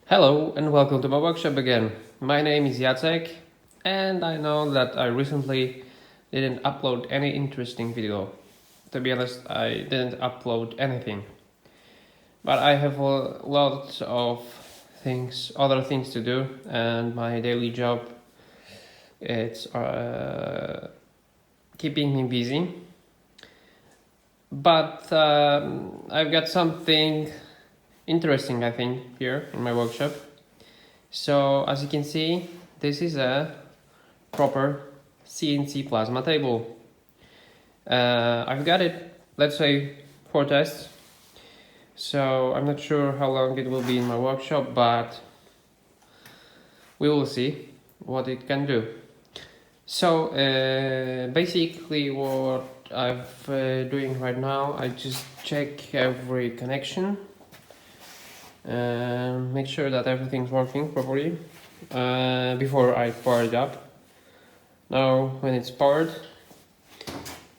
Hello and welcome to my workshop again. My name is Jacek and I know that I recently didn't upload any interesting video. To be honest, I didn't upload anything. But I have a lot of other things to do, and my daily job it's keeping me busy. But I've got something interesting, I think, here in my workshop. So as you can see, this is a proper CNC plasma table. I've got it, let's say, for tests. So I'm not sure how long it will be in my workshop, but we will see what it can do. So basically what I'm doing right now, I just check every connection and make sure that everything's working properly before I power it up. Now when it's powered,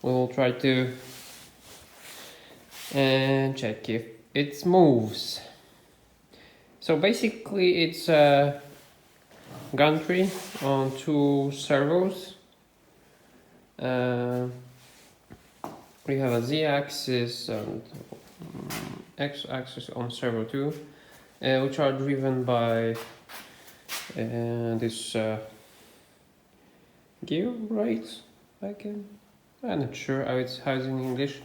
we will try to check if it moves. So basically it's a gantry on two servos. We have a Z-axis and X-axis on servo 2, which are driven by this gear rates. I'm not sure how it's in English,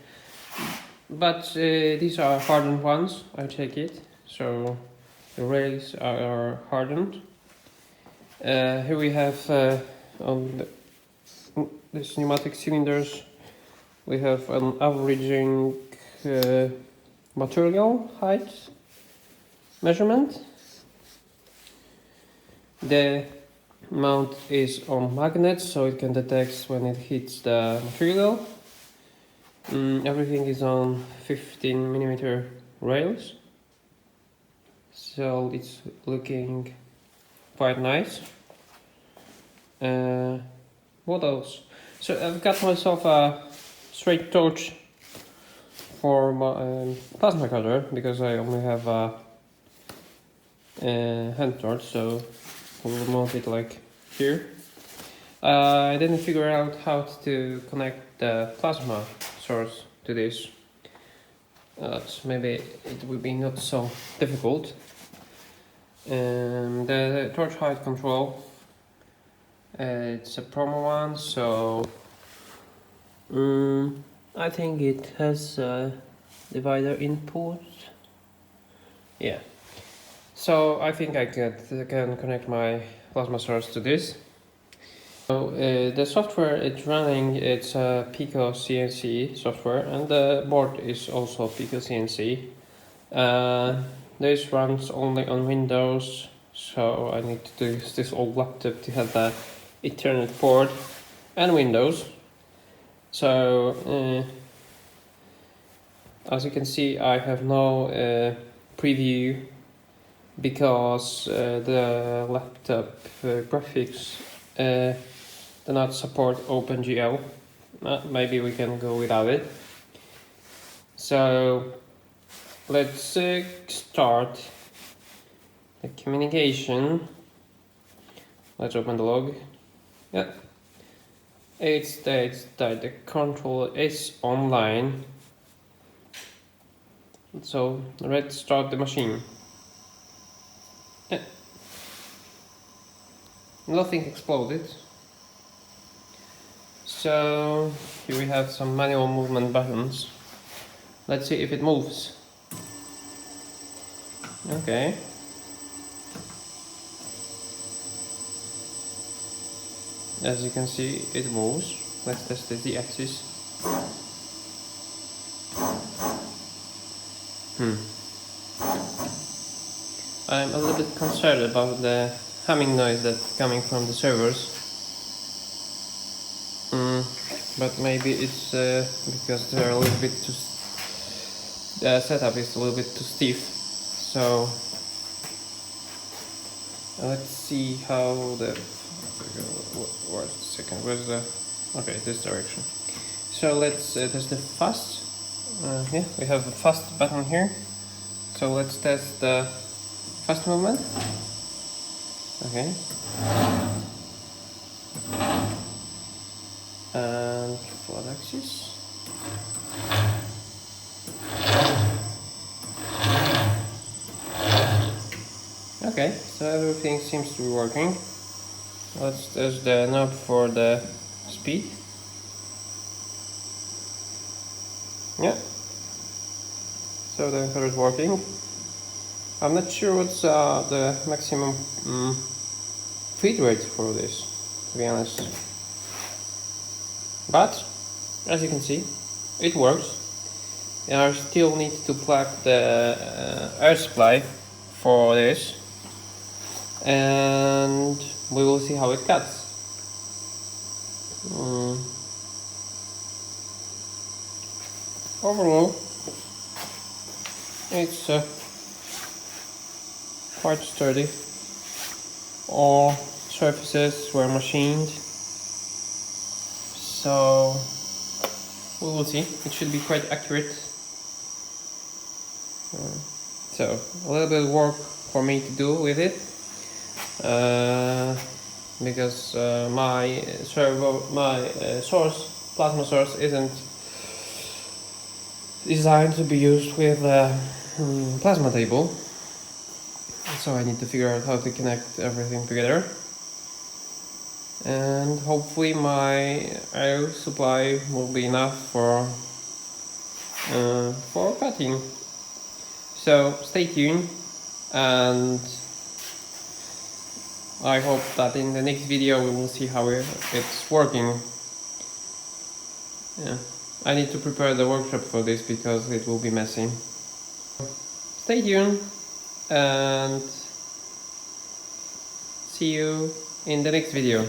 but these are hardened ones, I take it. So the rails are hardened. Here we have on these pneumatic cylinders, we have an averaging material height measurement. The mount is on magnets, so it can detect when it hits the material. Everything is on 15mm rails, so it's looking quite nice. What else? So I've got myself a straight torch for my plasma cutter, because I only have a hand torch, so we'll mount it like here. I didn't figure out how to connect the plasma source to this. So maybe it will be not so difficult. The torch height control, it's a promo one, so I think it has a divider input. Yeah, so I think I can connect my plasma source to this. So the software it's running, it's a Pico CNC software, and the board is also Pico CNC. This runs only on Windows, so I need to use this old laptop to have the Ethernet port and Windows. So as you can see, I have no preview because the laptop graphics do not support OpenGL. Maybe we can go without it. So let's start the communication. Let's open the log. Yeah, it states that the controller is online. So let's start the machine. Yeah. Nothing exploded. So here we have some manual movement buttons. Let's see if it moves. Okay. As you can see, it moves. Let's test the Z-axis. I'm a little bit concerned about the humming noise that's coming from the servers. But maybe it's because they're a little bit too... The setup is a little bit too stiff. So let's see how the... Wait a second, where's the... Okay, this direction. So let's test the fast. Yeah, we have a fast button here. So let's test the Fast movement. Okay. And flat axis. Okay, so everything seems to be working. Let's test the knob for the speed. Yeah. So the encoder is working. I'm not sure what's the maximum feed rate for this, to be honest. But as you can see, it works. And I still need to plug the air supply for this, and we will see how it cuts. Overall, it's quite sturdy. All surfaces were machined, so we will see. It should be quite accurate. So a little bit of work for me to do with it, because my plasma source isn't designed to be used with plasma table, so I need to figure out how to connect everything together, and hopefully my air supply will be enough for cutting. So stay tuned, and I hope that in the next video we will see how it's working. Yeah, I need to prepare the workshop for this because it will be messy. Stay tuned and see you in the next video.